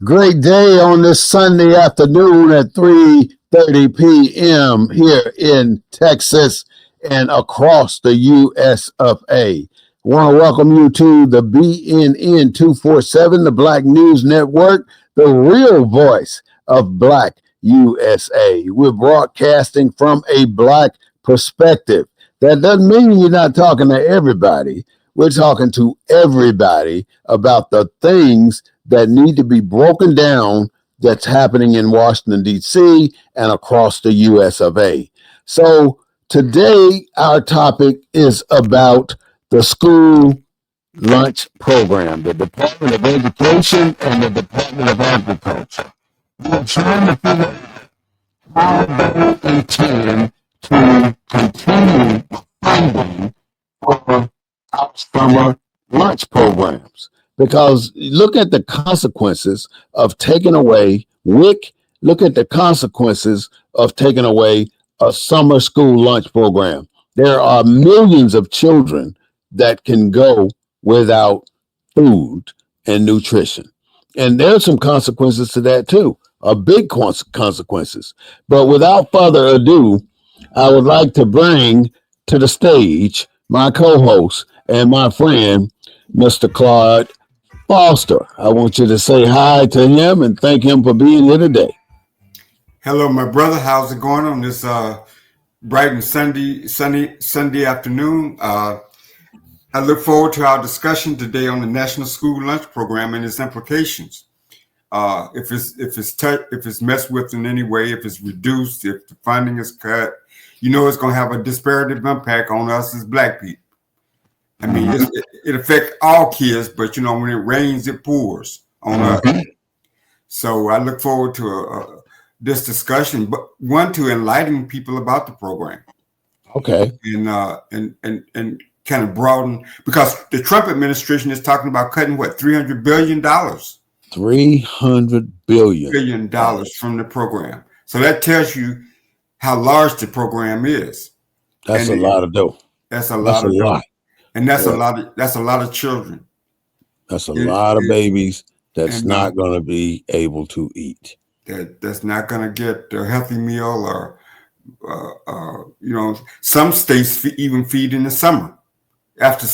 Great day on this Sunday afternoon at 3:30 p.m. here in Texas and across the US of A. I want to welcome you to the BNN 247, the Black News Network, the real voice of Black USA. We're broadcasting from a Black perspective. That doesn't mean you're not talking to everybody. We're talking to everybody about the things that need to be broken down that's happening in Washington, D.C. and across the US of A. So today, our topic is about the school lunch program, the Department of Education and the Department of Agriculture. We're trying to figure out how they intend to continue funding for our summer lunch programs. Because look at the consequences of taking away WIC. Look at the consequences of taking away a summer school lunch program. There are millions of children that can go without food and nutrition. And there's some consequences to that too, big consequences. But without further ado, I would like to bring to the stage my co-host and my friend, Mr. Claude Foster. I want you to say hi to him and thank him for being here today. Hello, my brother. How's it going on this bright and Sunday afternoon? I look forward to our discussion today on the National School Lunch Program and its implications. If it's messed with in any way, if it's reduced, if the funding is cut, it's going to have a disparate impact on us as Black people. I mean, it affects all kids, but when it rains, it pours on us. So I look forward to this discussion, but one to enlighten people about the program. Okay. And kind of broaden, because the Trump administration is talking about cutting $300 billion. $300 billion from the program. So that tells you how large the program is. That's a lot of dough. That's a lot of dough. And that's a lot of children. That's a lot of babies that's not going to be able to eat. That's not going to get a healthy meal, or some states even feed in the summer after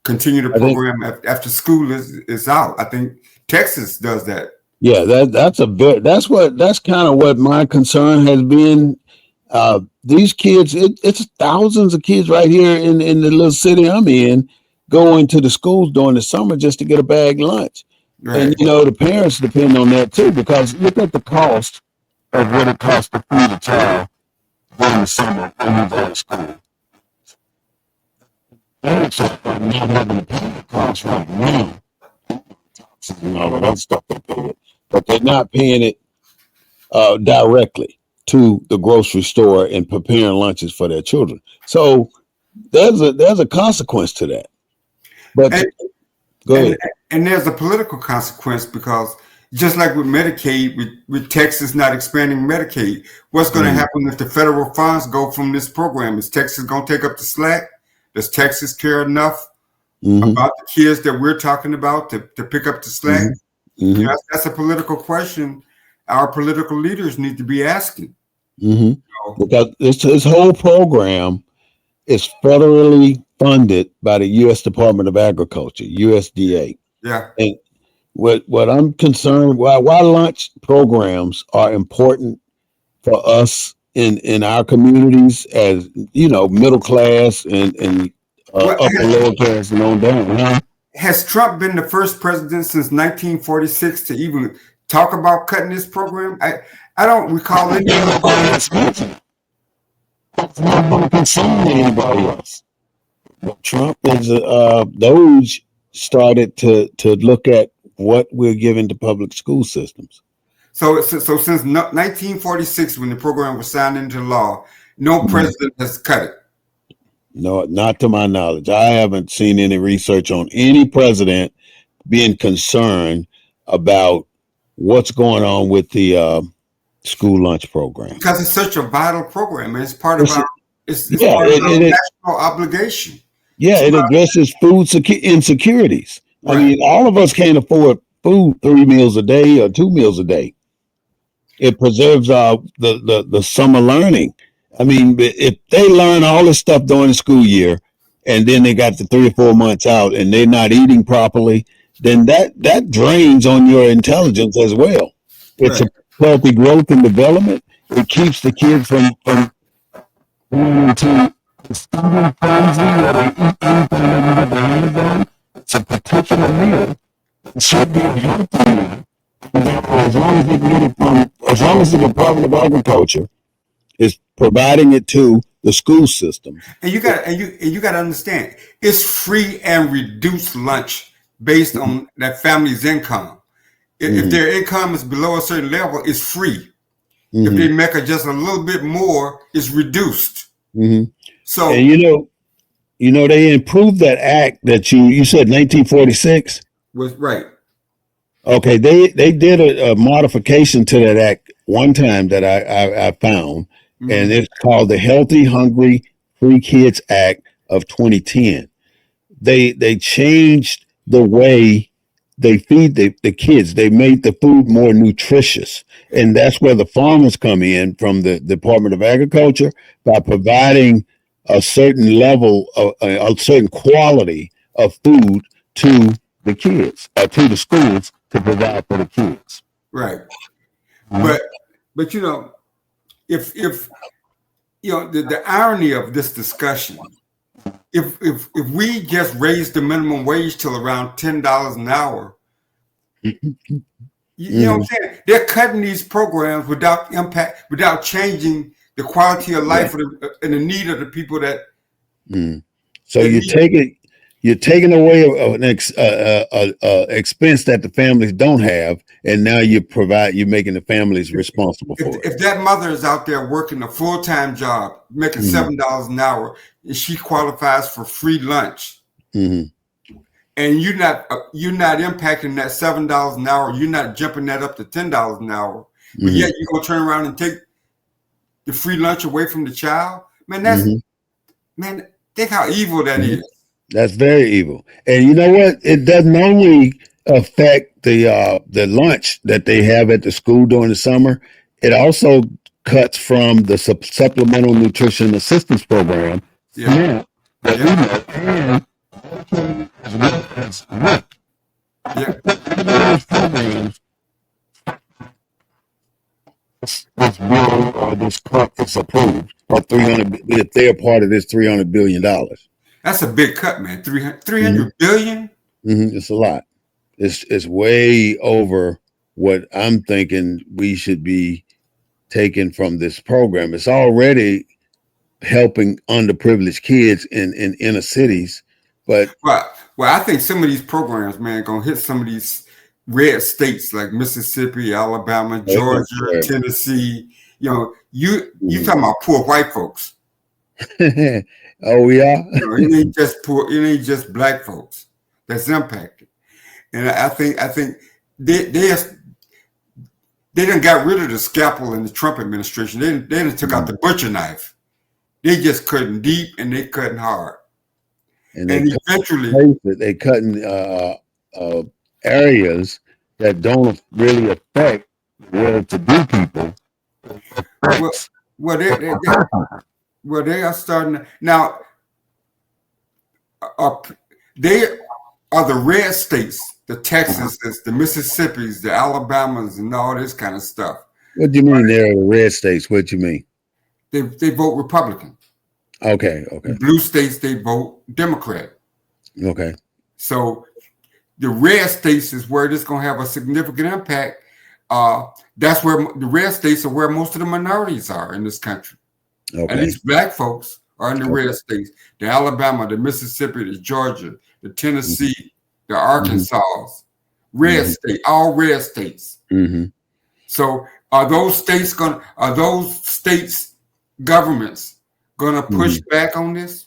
continue the program after school is out. I think Texas does that. Yeah, that's kind of what my concern has been. These kids, it's thousands of kids right here in the little city I'm in, going to the schools during the summer just to get a bag lunch. Right. And the parents depend on that too, because look at the cost of what it costs to feed a child during the summer when you go to school. Parents are not having to pay the cost right now. All of that stuff they pay it, but they're not paying it directly to the grocery store and preparing lunches for their children. So there's a consequence to that. But go ahead. And there's a political consequence, because just like with Medicaid, with Texas not expanding Medicaid, what's going to happen if the federal funds go from this program? Is Texas going to take up the slack? Does Texas care enough about the kids that we're talking about to pick up the slack? That's a political question our political leaders need to be asking. Because this whole program is federally funded by the U.S. Department of Agriculture, USDA. Yeah. And what I'm concerned, why lunch programs are important for us in our communities as middle class and upper lower class and on down. Has Trump been the first president since 1946 to even talk about cutting this program? I don't recall any other president. That's not going to concern anybody else. But Trump is those started to look at what we're giving to public school systems. So since 1946, when the program was signed into law, no president has cut it. No, not to my knowledge. I haven't seen any research on any president being concerned about what's going on with the school lunch program. Because it's such a vital program, and it's part of our national obligation. Yeah, it addresses food insecurities. Right. I mean, all of us can't afford food 3 meals a day or 2 meals a day. It preserves the summer learning. I mean, if they learn all this stuff during the school year, and then they got the 3 or 4 months out, and they're not eating properly, then that drains on your intelligence as well. It's a Right. healthy growth and development. It keeps the kids from going into the student frenzy where they eat anything they can get their hands on. It's a particular meal. It should be a healthy meal. As long as they can get it from, as long as the Department of Agriculture is providing it to the school system. And you got to understand, it's free and reduced lunch based on that family's income. If their income is below a certain level, it's free. If they make it just a little bit more, it's reduced. So, and they improved that act that you said 1946. was right. Okay, they did a modification to that act one time that I found, and it's called the Healthy, Hungry, Free Kids Act of 2010. They changed the way they feed the kids. They made the food more nutritious, and that's where the farmers come in from the Department of Agriculture by providing a certain level of a certain quality of food to the kids or to the schools to provide for the kids. Right. But if the irony of this discussion, if we just raise the minimum wage till around $10 an hour, you know what I'm saying? They're cutting these programs without changing the quality of life and the need of the people that. So you're taking away an expense that the families don't have, and now you're making the families responsible for it. If that mother is out there working a full-time job, making $7 an hour, and she qualifies for free lunch, and you're not impacting that $7 an hour, you're not jumping that up to $10 an hour, but yet you're gonna turn around and take the free lunch away from the child, man. Man, think how evil that is. That's very evil. And you know what? It doesn't only affect the lunch that they have at the school during the summer. It also cuts from the supplemental nutrition assistance program. And as well as WIC. Those programs, this bill or this cut is approved of 300. If they're part of this $300 billion. That's a big cut, man. 300 billion. It's a lot. It's way over what I'm thinking we should be taking from this program. It's already helping underprivileged kids in inner cities, but well, I think some of these programs, man, gonna hit some of these red states like Mississippi, Alabama, Georgia, Tennessee. You talking about poor white folks. Oh, we are. It ain't just poor. It ain't just black folks that's impacted. And I think they done got rid of the scalpel in the Trump administration. They done took out the butcher knife. They just cutting deep and they cutting hard. And eventually they cutting areas that don't really affect well-to-do people. Well, they are starting now. They are the red states, the Texas, the Mississippis, the Alabamas, and all this kind of stuff. What do you mean they're the red states? What do you mean? They vote Republican. Okay. The blue states, they vote Democrat. Okay. So the red states is where this going to have a significant impact. That's where the red states are where most of the minorities are in this country. Okay. At least black folks are in the red states. The Alabama, the Mississippi, the Georgia, the Tennessee, the Arkansas, red state, all red states. So are those states governments going to push back on this?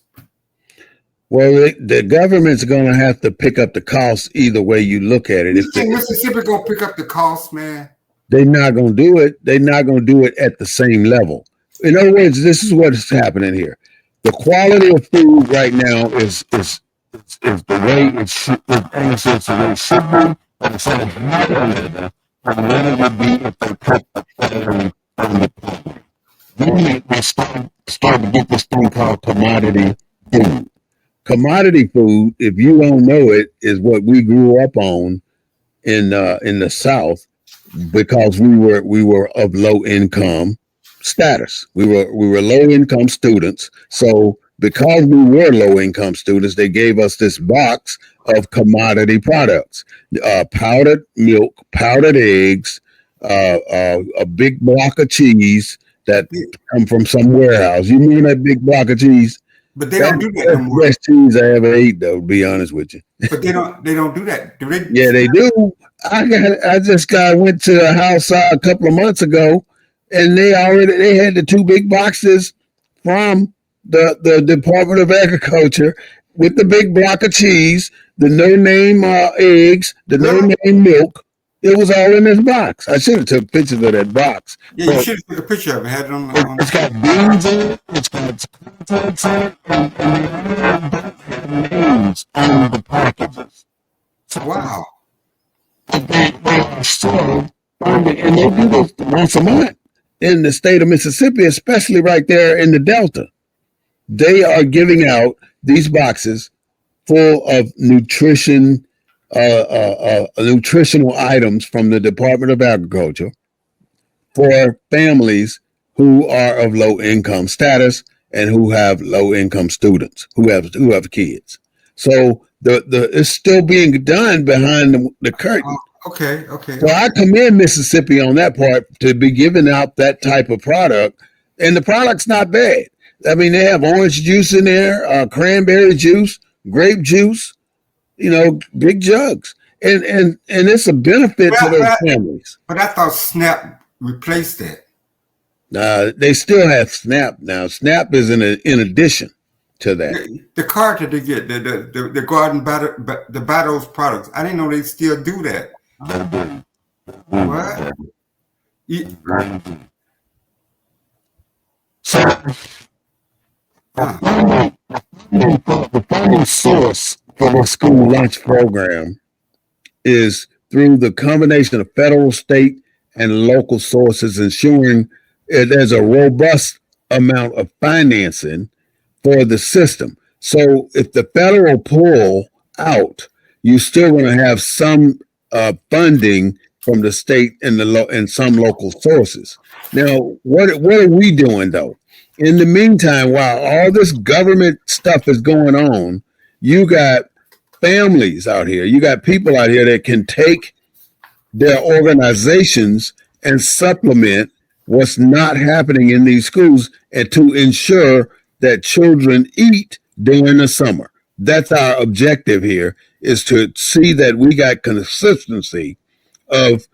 Well, the government's going to have to pick up the cost either way you look at it. You think Mississippi going to pick up the cost, man? They're not going to do it. They're not going to do it at the same level. In other words, this is what's happening here. The quality of food right now is the way it should be, And so however, what would be if they put a fairy on the program? Then they start to get this thing called commodity food. Commodity food, if you don't know it, is what we grew up on in the South because we were of low income status. We were low income students. So because we were low income students, they gave us this box of commodity products: powdered milk, powdered eggs, a big block of cheese that come from some warehouse. You remember that big block of cheese? But they don't do that no That's the more. best cheese I ever ate, though, to be honest with you. But they don't do that. Do they? Yeah, they do. I just went to a house a couple of months ago, and they had the two big boxes from the Department of Agriculture with the big block of cheese, the no name eggs, the no name milk. It was all in this box. I should have took pictures of that box. Yeah, you should have took a picture of it. Had it on. It's got beans in it. It's got contents in it, and they names on the packages. Wow. They are still funding, and they do this once a month in the state of Mississippi, especially right there in the Delta. They are giving out these boxes full of nutritional items from the Department of Agriculture for families who are of low income status and who have low income students who have kids. So the it's still being done behind the curtain. Okay. So I commend Mississippi on that part to be giving out that type of product, and the product's not bad. I mean, they have orange juice in there, cranberry juice, grape juice, big jugs, and it's a benefit to those families. But I thought SNAP replaced that. They still have SNAP now. SNAP is in addition to that. The card that they get, the garden the battles products. I didn't know they still do that. What? So the funding source for the school lunch program is through the combination of federal, state, and local sources, ensuring there's a robust amount of financing for the system. So if the federal pull out, you're still going to have some funding from the state and some local sources. Now, what are we doing though? In the meantime, while all this government stuff is going on, you got families out here, you got people out here that can take their organizations and supplement what's not happening in these schools and to ensure that children eat during the summer. That's our objective here, is to see that we got consistency of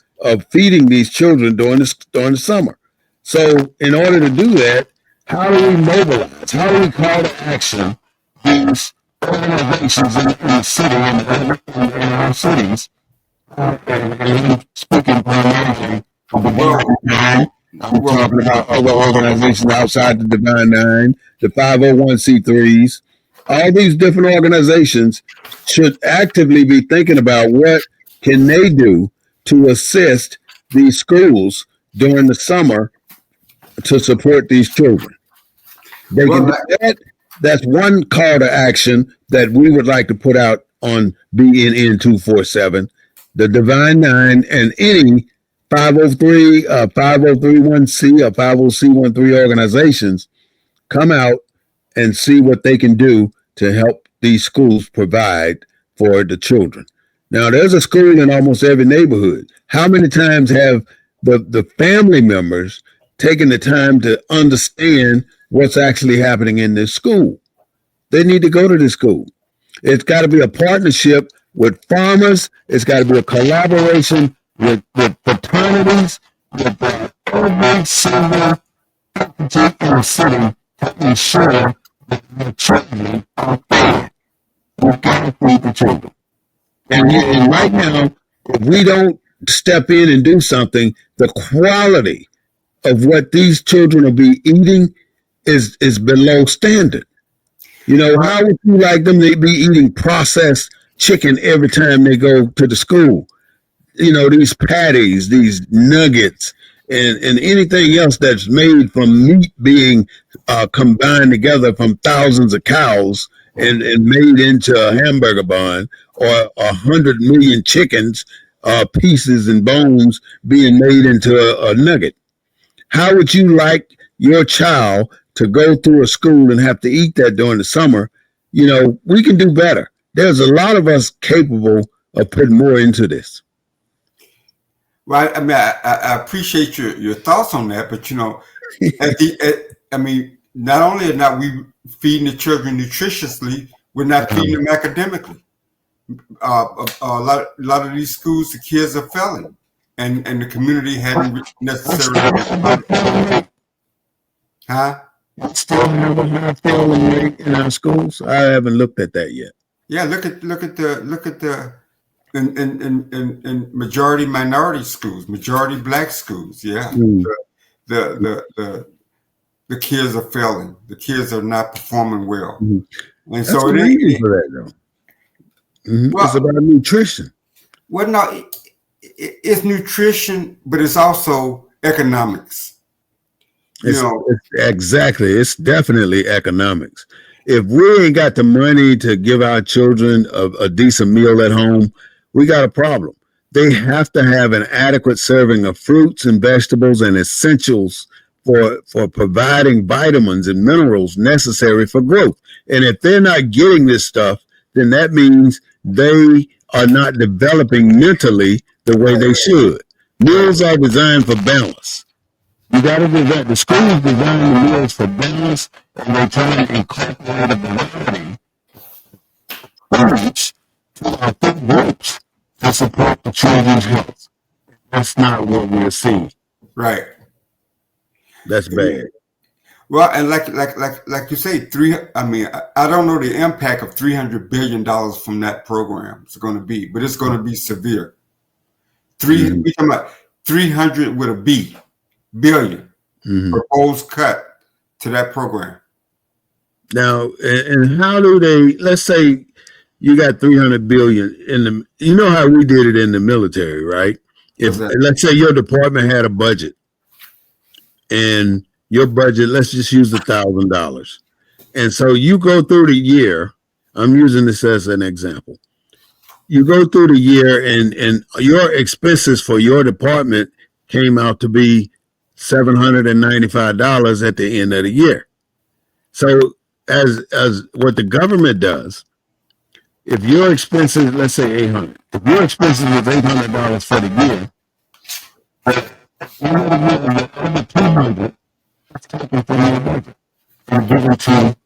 feeding these children during the summer. So in order to do that, how do we mobilize? How do we call to action these organizations in the city and in our cities? And speaking primarily of the Divine Nine, I'm talking about other organizations outside the Divine Nine, the 501c3s. All these different organizations should actively be thinking about what can they do to assist these schools during the summer to support these children. They can do that. That's one call to action that we would like to put out on BNN 247, the Divine Nine, and any 503, 5031C or 50C13 organizations come out and see what they can do to help these schools provide for the children. Now, there's a school in almost every neighborhood. How many times have the family members taken the time to understand what's actually happening in this school? They need to go to this school. It's got to be a partnership with farmers. It's got to be a collaboration with fraternities, with every single entity in the city to ensure that the children are fed. We've got to feed the children. And right now, if we don't step in and do something, the quality of what these children will be eating is below standard. How would you like them to be eating processed chicken every time they go to the school? these patties, these nuggets, and anything else that's made from meat being combined together from thousands of cows and made into a hamburger bun, or 100 million chickens, pieces and bones being made into a nugget. How would you like your child to go through a school and have to eat that during the summer? We can do better. There's a lot of us capable of putting more into this. Well, I mean, I appreciate your thoughts on that, but not only are not we feeding the children nutritiously, we're not feeding them academically. A lot of these schools, the kids are failing, and the community hadn't necessarily. Huh? Still have a high failing rate in our schools. I haven't looked at that yet. Yeah, look at the in majority minority schools, majority black schools. Yeah, the kids are failing. The kids are not performing well, and That's so for that though. Well, it's about nutrition. Well, no, it's nutrition, but it's also economics. Exactly. It's definitely economics. If we ain't got the money to give our children a decent meal at home, we got a problem. They have to have an adequate serving of fruits and vegetables and essentials for providing vitamins and minerals necessary for growth. And if they're not getting this stuff, then that means they are not developing mentally the way they should. Meals are designed for balance. You got to do that. The schools design the meals for balance, and they try to incorporate a variety of foods to our food groups to support the children's health. That's not what we're seeing. Right. That's bad. Well, and like you say, I don't know the impact of $300 billion from that program is going to be, but it's going to be severe. We talking about 300 with a B. Billion proposed cut to that program. Now, and how do they? Let's say you got 300 billion in the. You know how we did it in the military, right? Let's say your department had a budget, and your budget, let's just use $1,000, and so you go through the year. I'm using this as an example. You go through the year, and your expenses for your department came out to be $795 at the end of the year. So as what the government does, if your expenses, let's say $800, if your expenses was $800 for the year, over $200, that's taken from your budget and given to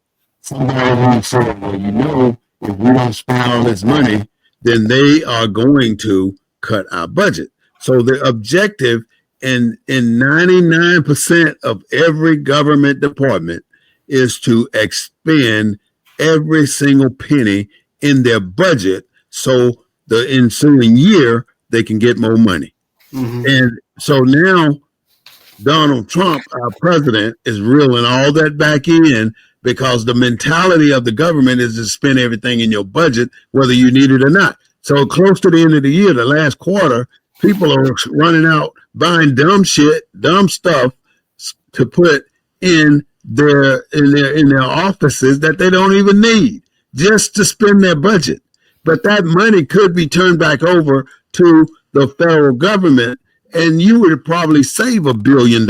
somebody who said, well, if we don't spend all this money, then they are going to cut our budget. So the objective in 99% of every government department is to expend every single penny in their budget so the ensuing year they can get more money. And so now Donald Trump, our president, is reeling all that back in because the mentality of the government is to spend everything in your budget, whether you need it or not. So close to the end of the year, the last quarter, people are running out buying dumb stuff to put in their offices that they don't even need, just to spend their budget. But that money could be turned back over to the federal government, and you would probably save $1 billion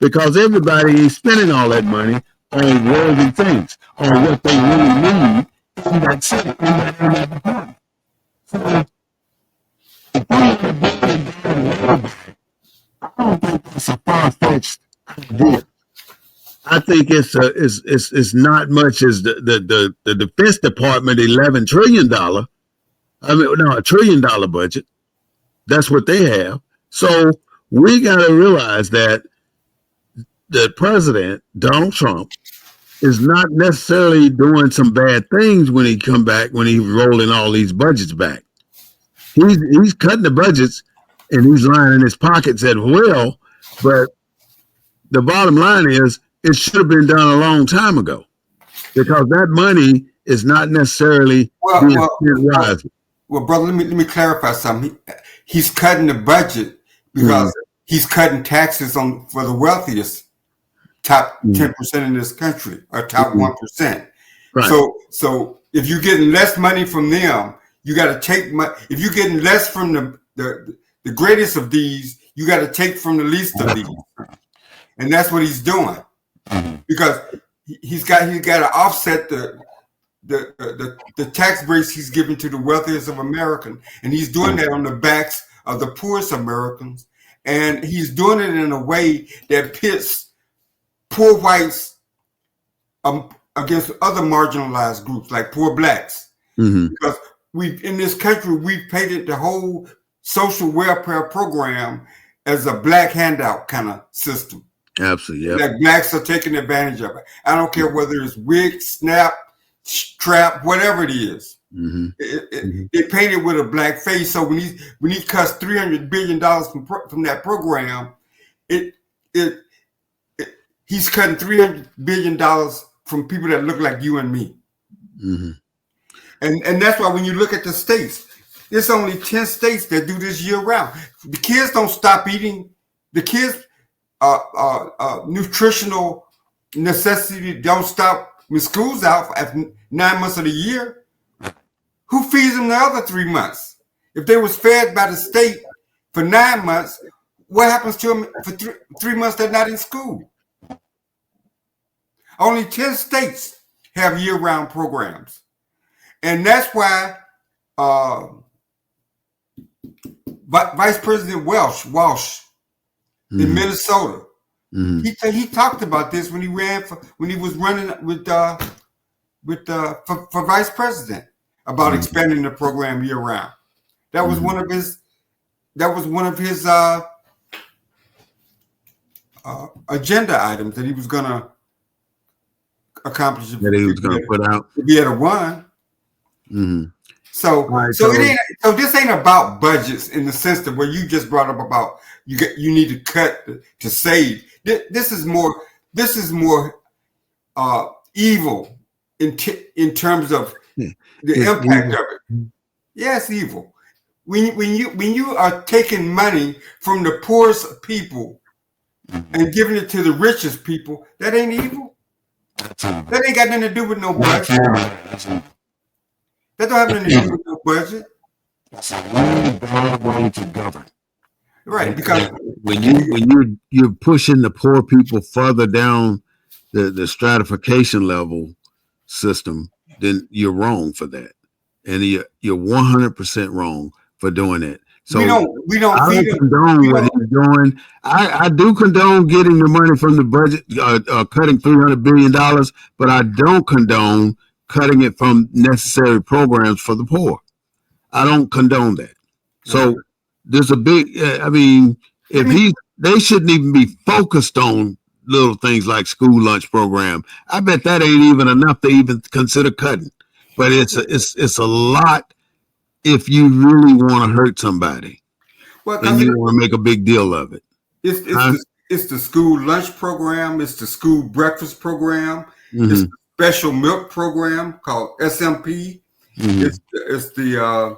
because everybody is spending all that money on worthy things, on what they really need in that city, in that department. So, I don't think it's a far-fetched idea. I think it's not much as the Defense Department $11 trillion. $1 trillion budget. That's what they have. So we got to realize that the president, Donald Trump, is not necessarily doing some bad things when he come back, when he's rolling all these budgets back. He's cutting the budgets and he's lining his pockets as well. But the bottom line is it should have been done a long time ago because that money is not necessarily being spent wisely. Well, brother, let me clarify something. he's cutting the budget because he's cutting taxes for the wealthiest top 10% in this country, or top 1%. Right. So if you're getting less money from them, you got to take if you're getting less from the greatest of these, you got to take from the least of these, and that's what he's doing, because he's got to offset the tax breaks he's giving to the wealthiest of Americans, and he's doing that on the backs of the poorest Americans, and he's doing it in a way that pits poor whites against other marginalized groups like poor blacks, because in this country we've painted the whole social welfare program as a black handout kind of system. Absolutely, yeah. That blacks are taking advantage of it. I don't care whether it's wig, snap, strap, whatever it is. They paint it with a black face. So when he cuts $300 billion from that program, he's cutting $300 billion from people that look like you and me. And that's why when you look at the states, there's only 10 states that do this year round. The kids don't stop eating. The kids' nutritional necessity don't stop when school's out after 9 months of the year. Who feeds them the other 3 months? If they was fed by the state for 9 months, what happens to them for 3 months they're not in school? Only 10 states have year-round programs. And that's why Vice President Walsh in Minnesota, he talked about this when he was running for vice president, about expanding the program year-round. That was one of his agenda items that he was going to accomplish. That he was going to put out. If he had won. So this ain't about budgets in the sense that where you just brought up about you need to cut to save. This is more evil in terms of the impact of it. Yeah, it's evil. When you are taking money from the poorest people and giving it to the richest people, that ain't evil. That ain't got nothing to do with no budget. That don't have nothing to do with no budget. It's a really bad way to govern. Right, because when you're pushing the poor people further down the stratification level system, then you're wrong for that, and you're 100% wrong for doing that. So we don't I condone what he's doing. I do condone getting the money from the budget, cutting $300 billion, but I don't condone cutting it from necessary programs for the poor. I don't condone that. So there's a big. They shouldn't even be focused on little things like school lunch program. I bet that ain't even enough to even consider cutting. But it's a lot if you really want to hurt somebody, and you want to make a big deal of it. It's the school lunch program. It's the school breakfast program. It's the special milk program called SMP. It's the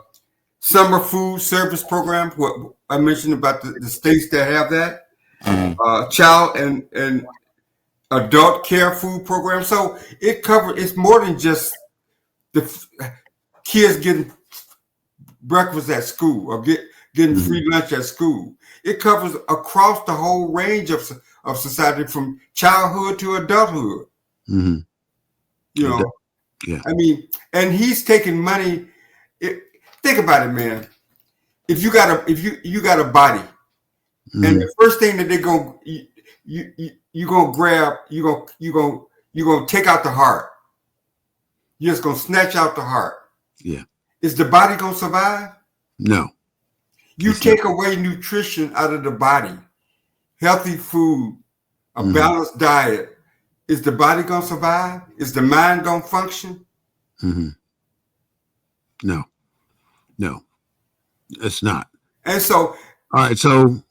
summer food service program. What I mentioned about the states that have that. Child and adult care food program. So it's more than just the kids getting breakfast at school or getting free lunch at school. It covers across the whole range of society, from childhood to adulthood. You know, I mean, and he's taking money. Think about it, man. If you got a body, and the first thing that you gonna grab, you gonna take out the heart. You're just gonna snatch out the heart. Yeah. Is the body gonna survive? No. You take away nutrition out of the body, healthy food, a balanced diet. Is the body gonna survive? Is the mind gonna function? No, it's not. And so, all right. So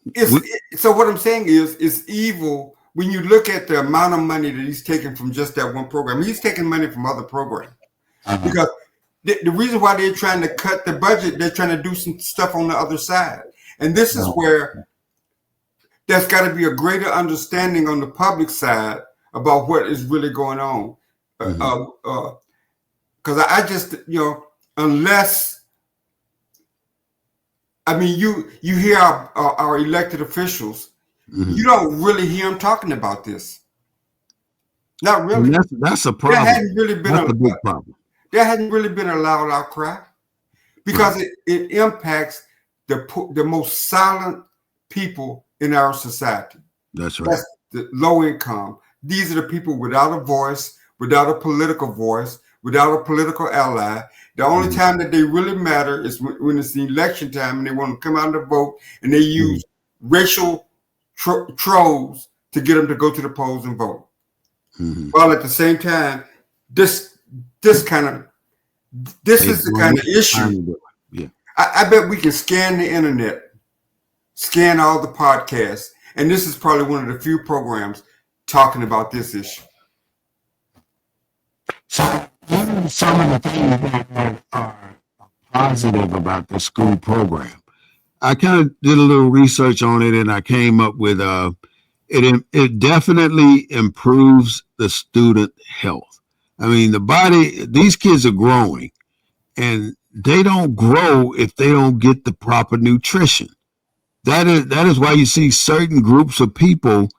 what I'm saying is, it's evil when you look at the amount of money that he's taking from just that one program. He's taking money from other programs because the reason why they're trying to cut the budget, they're trying to do some stuff on the other side. And this is where there's got to be a greater understanding on the public side about what is really going on. Because I just, unless, I mean, you hear our elected officials, you don't really hear them talking about this. Not really. And that's a problem. There hadn't really been a big problem. There hasn't really been a loud outcry because it impacts the most silent people in our society. That's right. That's the low income. These are the people without a voice, without a political voice, without a political ally. The only time that they really matter is when it's the election time and they want to come out and vote, and they use racial trolls to get them to go to the polls and vote. While at the same time, this is the kind of issue. Yeah. I bet we can scan the internet, scan all the podcasts, and this is probably one of the few programs talking about this issue. So what are some of the things that are positive about the school program? I kind of did a little research on it, and I came up with it definitely improves the student health. I mean, these kids are growing, and they don't grow if they don't get the proper nutrition. That is why you see certain groups of people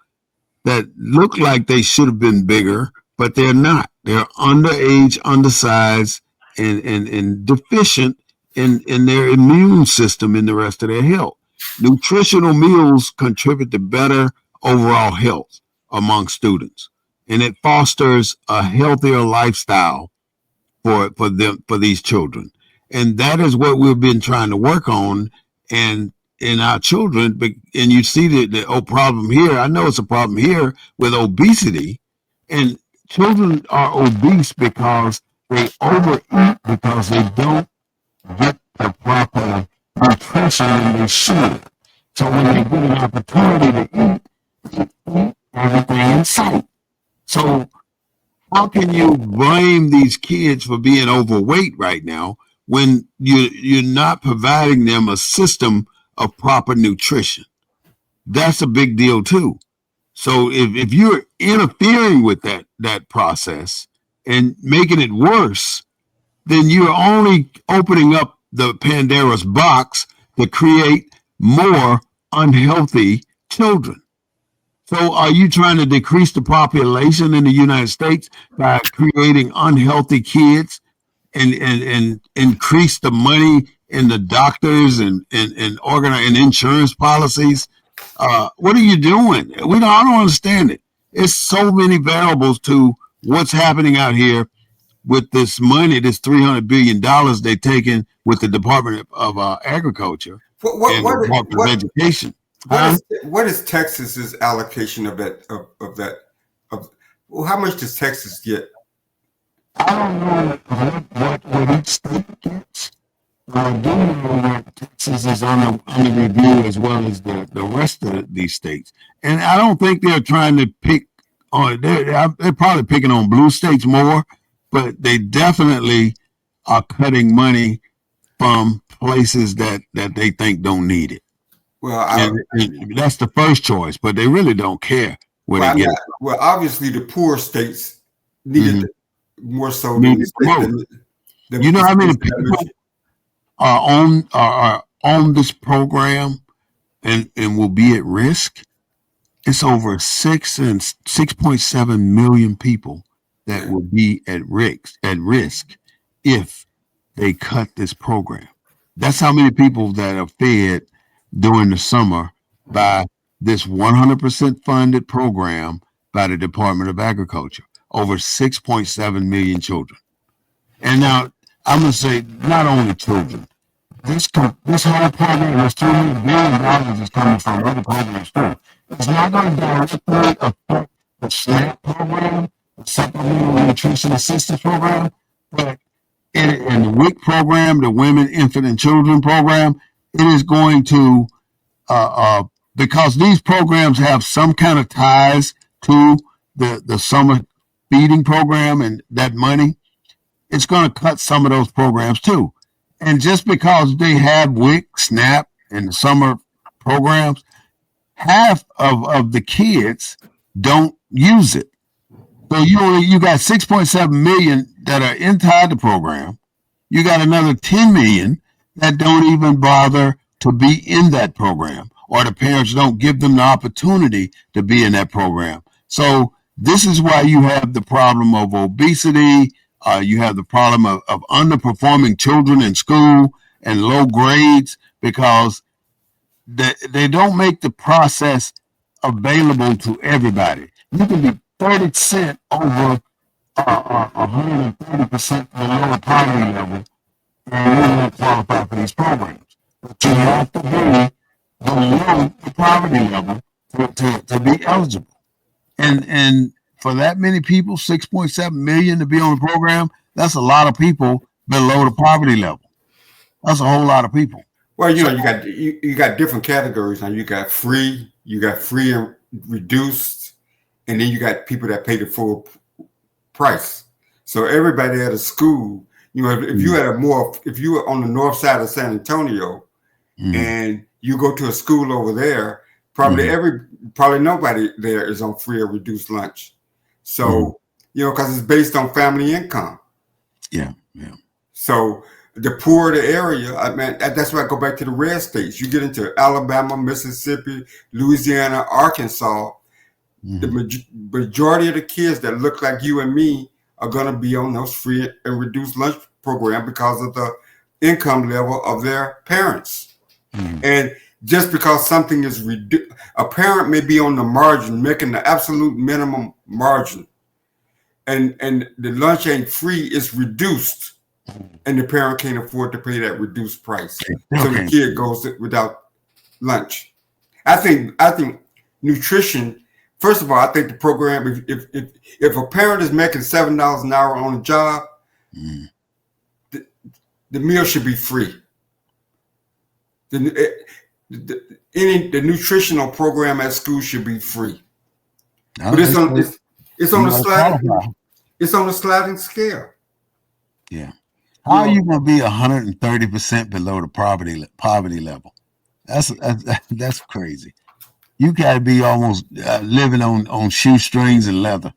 that look like they should have been bigger, but they're not. They're underage, undersized, and deficient in their immune system and the rest of their health. Nutritional meals contribute to better overall health among students, and it fosters a healthier lifestyle for these children. And that is what we've been trying to work on and in our children. And you see the problem here. I know it's a problem here with obesity, and children are obese because they overeat because they don't get the proper nutrition and they should. So when they get an opportunity to eat, they eat everything in sight. So how can you blame these kids for being overweight right now when you're not providing them a system of proper nutrition? That's a big deal too. So if you're interfering with that process and making it worse, then you're only opening up the Pandora's box to create more unhealthy children. So are you trying to decrease the population in the United States by creating unhealthy kids and increase the money in the doctors and insurance policies? What are you doing? I don't understand it. It's so many variables to what's happening out here with this money, this $300 billion they've taken with the Department of Agriculture and the Department of Education. What is Texas's allocation of that? How much does Texas get? I don't know what each state gets. I do know that Texas is on the review as well as the rest of these states. And I don't think they're trying to pick on, they're probably picking on blue states more, but they definitely are cutting money from places that they think don't need it. Well, that's the first choice, but they really don't care where they get it. Well, obviously the poor states need it more so than the state. You know how many people are on this program and will be at risk? It's over 6.7 million people that will be at risk if they cut this program. That's how many people that are fed during the summer by this 100% funded program by the Department of Agriculture. Over 6.7 million children. And now I'm going to say not only children. This whole program, this $300 billion is coming from other programs too. It's not going to directly affect the SNAP program, the Supplemental Nutrition Assistance Program, but in the WIC program, the Women, Infant, and Children program, it is going to, because these programs have some kind of ties to the summer feeding program and that money, it's going to cut some of those programs too. And just because they have WIC, SNAP, and the summer programs, half of the kids don't use it. So you got 6.7 million that are inside the program. You got another 10 million that don't even bother to be in that program, or the parents don't give them the opportunity to be in that program. So this is why you have the problem of obesity. You have the problem of underperforming children in school and low grades, because they don't make the process available to everybody. You can be 30% over 130% below the poverty level, and you don't qualify for these programs. But you have to be below the poverty level to be eligible. And for that many people, 6.7 million to be on the program, that's a lot of people below the poverty level. That's a whole lot of people. Well, you got different categories now. You got free and reduced, and then you got people that pay the full price. So everybody at a school, if you were on the north side of San Antonio, and you go to a school over there, probably nobody there is on free or reduced lunch. So because it's based on family income. Yeah. So the poorer the area, I mean, that's why I go back to the red states. You get into Alabama, Mississippi, Louisiana, Arkansas. The majority of the kids that look like you and me are going to be on those free and reduced lunch program because of the income level of their parents. And just because something is reduced, a parent may be on the margin, making the absolute minimum margin, and the lunch ain't free, it's reduced. And the parent can't afford to pay that reduced price, so the kid goes without lunch. I think nutrition. First of all, I think the program. If a parent is making $7 an hour on a job, the meal should be free. The nutritional program at school should be free, but it's on a sliding scale. Yeah. How are you going to be 130% below the poverty level? That's crazy. You got to be almost living on shoestrings and leather.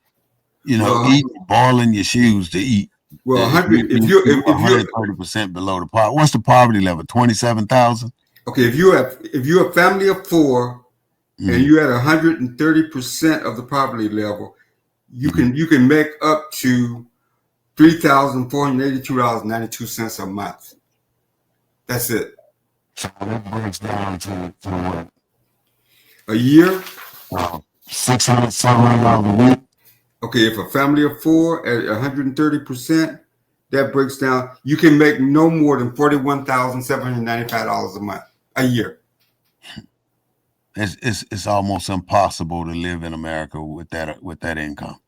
Boiling your shoes to eat. Well, if you're 130% below the poverty, what's the poverty level? 27,000. Okay, if you're a family of four and you're at 130% of the poverty level, you can make up to $3,482.92 a month. That's it. So that breaks down to what? A year? $600, $700 a week. Okay, if a family of four at 130%, that breaks down. You can make no more than $41,795 a month, a year. It's almost impossible to live in America with that income.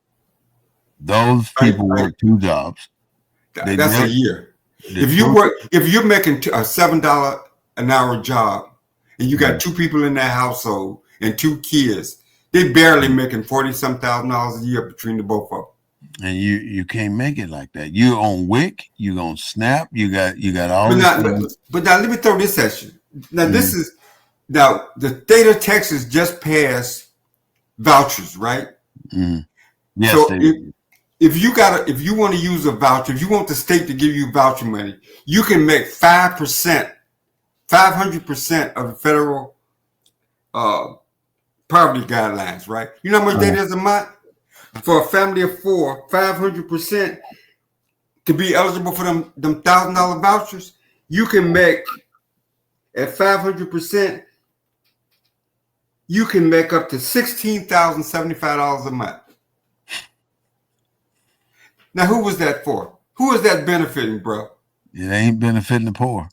Those people work two jobs. That's a year. If you're making a $7 an hour job and you got two people in that household and two kids, they barely making $40,000 a year between the both of them. And you can't make it like that. You on WIC, you on SNAP, you got all. But now let me throw this at you. Now the state of Texas just passed vouchers, right? Yes. So if you want to use a voucher, if you want the state to give you voucher money, you can make 5%, 500% of the federal poverty guidelines, right? You know how much that is a month? For a family of four, 500% to be eligible for them $1,000 vouchers, you can make at 500%, you can make up to $16,075 a month. Now, who was that for? Who is that benefiting, bro? It ain't benefiting the poor.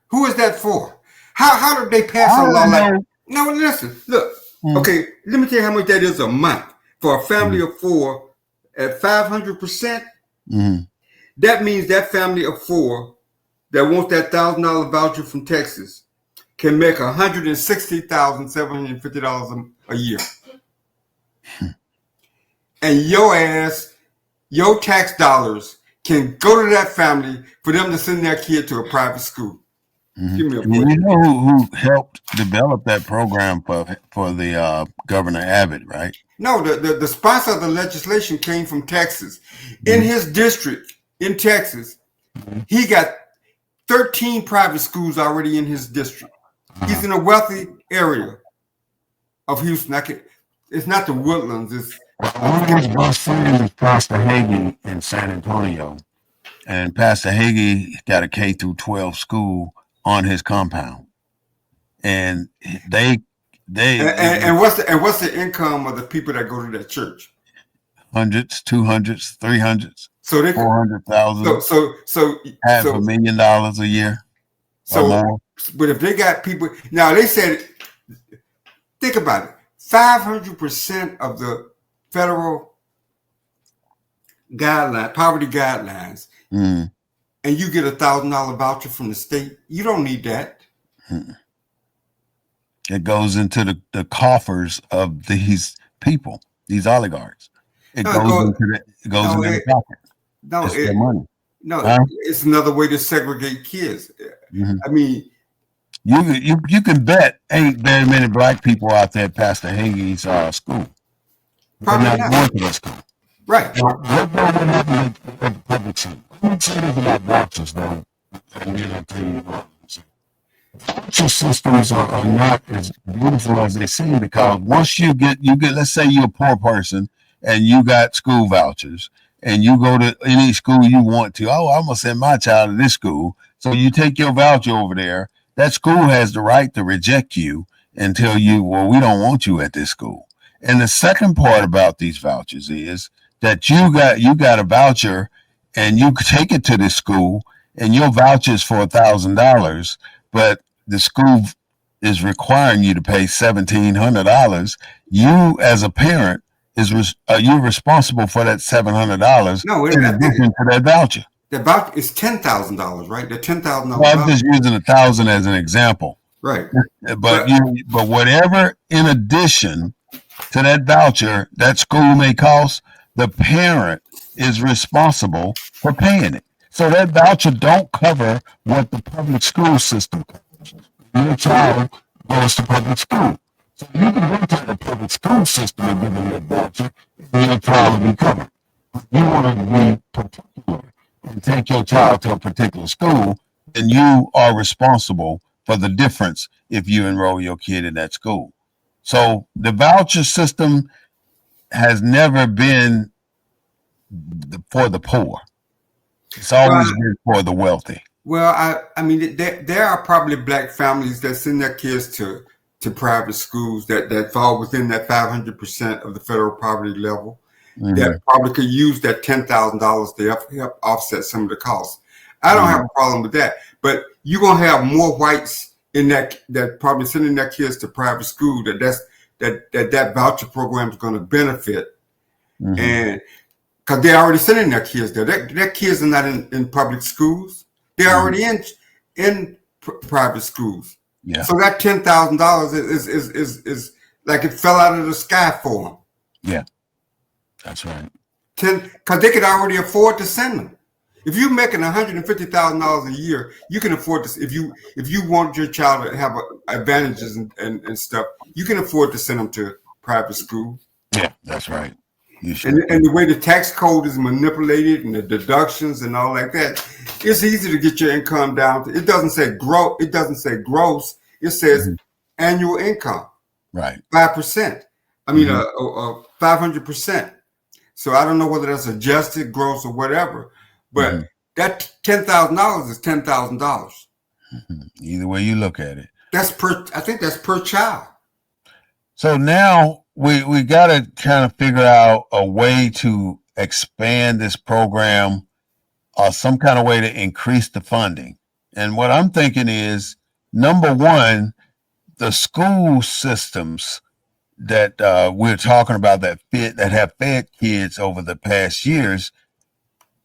Who is that for? How did they pass a law like that? No, listen, look. Okay, let me tell you how much that is a month. For a family of four at 500%, that means that family of four that wants that $1,000 voucher from Texas can make $160,750 a year. And your tax dollars can go to that family for them to send their kid to a private school. Give me a break. You know who helped develop that program for the Governor Abbott, right? No, the sponsor of the legislation came from Texas. In his district in Texas, he got 13 private schools already in his district. He's in a wealthy area of Houston. It's not the Woodlands. It's One of his best friends is Pastor Hagee in San Antonio, and Pastor Hagee got a K through 12 school on his compound, and and what's the income of the people that go to that church? hundreds, 200s, 300s, So they 400,000, so $500,000 a year, or more. But if they got people now, they said, think about it, 500% of the federal poverty guidelines, and you get $1,000 voucher from the state. You don't need that. It goes into the coffers of these people, these oligarchs. It goes into their pocket. No, it's their money. No, it's another way to segregate kids. I mean, you can bet ain't very many black people out there at Pastor Hagee's school. Probably not going to that school. Right. Now, what happened at the public school? I'm not saying anything about vouchers, though. Voucher systems are not as beautiful as they seem, because once you get, let's say you're a poor person and you got school vouchers and you go to any school you want to. Oh, I'm going to send my child to this school. So you take your voucher over there. That school has the right to reject you and tell you, well, we don't want you at this school. And the second part about these vouchers is that you got a voucher and you take it to this school and your voucher is for $1,000, but the school is requiring you to pay $1,700. You, as a parent, you're responsible for that $700. No, in addition to that voucher. The voucher is $10,000, right? The $10,000. Well, I'm just using 1,000 as an example. Right. But whatever in addition to that voucher that school may cost, the parent is responsible for paying it. So that voucher don't cover what the public school system covers. Your child goes to public school. So you can go to the public school system and give them that voucher, and your child will be covered. You want to be particular and take your child to a particular school, then you are responsible for the difference if you enroll your kid in that school. So the voucher system has never been for the poor. It's always been for the wealthy. Well, I mean, there are probably black families that send their kids to private schools that fall within that 500% of the federal poverty level, that probably could use that $10,000 to help offset some of the costs. I don't have a problem with that, but you're gonna have more whites in that probably sending their kids to private school that voucher program is going to benefit, and because they're already sending their kids there. Their kids are not in public schools; they're already in private schools. Yeah. So that $10,000 is like it fell out of the sky for them. Yeah, that's right. Because they could already afford to send them. If you're making $150,000 a year, you can afford this. If you want your child to have advantages and stuff, you can afford to send them to private school. Yeah, that's right. You should. And the way the tax code is manipulated and the deductions and all like that, it's easy to get your income down. It doesn't say gross. It doesn't say gross. It says annual income. Right. 5%. I mean, 500%. So I don't know whether that's adjusted gross or whatever. But that $10,000 is $10,000. Either way you look at it. I think that's per child. So now we got to kind of figure out a way to expand this program, or some kind of way to increase the funding. And what I'm thinking is, number one, the school systems that we're talking about that have fed kids over the past years,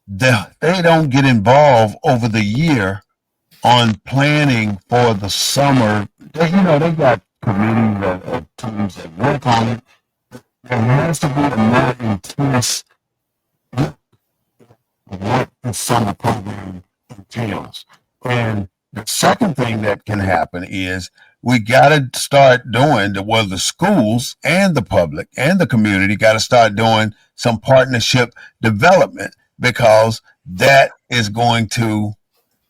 they don't get involved over the year on planning for the summer. They got committees of teams that work on it. There has to be a more intense what the summer program entails. And the second thing that can happen is we got to start doing the schools and the public and the community got to start doing some partnership development, because that is going to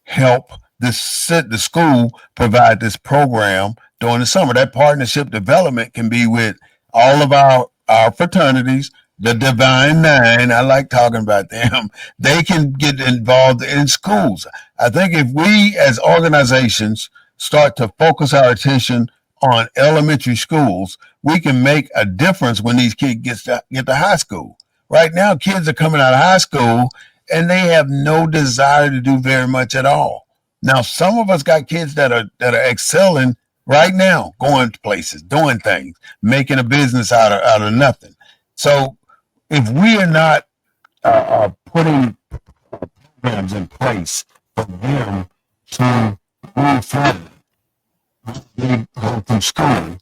help the school provide this program during the summer. That partnership development can be with all of our fraternities, the Divine Nine. I like talking about them. They can get involved in schools. I think if we as organizations start to focus our attention on elementary schools, we can make a difference when these kids get to high school. Right now, kids are coming out of high school and they have no desire to do very much at all. Now, some of us got kids that are excelling right now, going to places, doing things, making a business out of nothing. So, if we are not putting programs in place for them to move forward, they go through school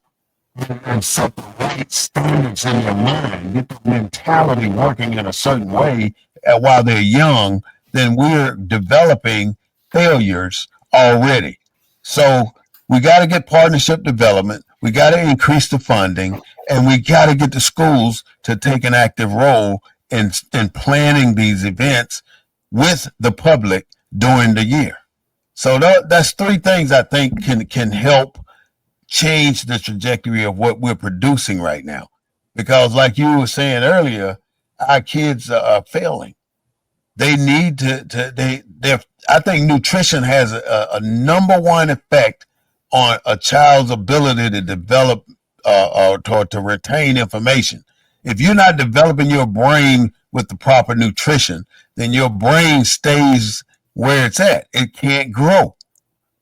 and set the right standards in their mind, get the mentality working in a certain way while they're young, then we're developing failures already. So we got to get partnership development. We got to increase the funding, and we got to get the schools to take an active role in planning these events with the public during the year. So that's three things I think can help change the trajectory of what we're producing right now. Because like you were saying earlier, our kids are failing. They need they're I think nutrition has a number one effect on a child's ability to develop or to retain information. If you're not developing your brain with the proper nutrition, then your brain stays where it's at. It can't grow.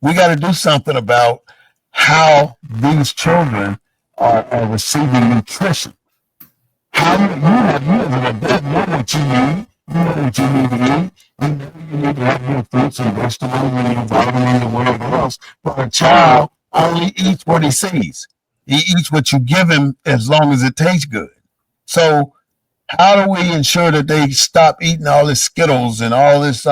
We got to do something about how these children are receiving nutrition. How you as an adult know what you need. You know what you need to eat. You know you need to have your fruits and vegetables and your vitamins and whatever else. But a child only eats what he sees. He eats what you give him as long as it tastes good. So how do we ensure that they stop eating all this Skittles and all this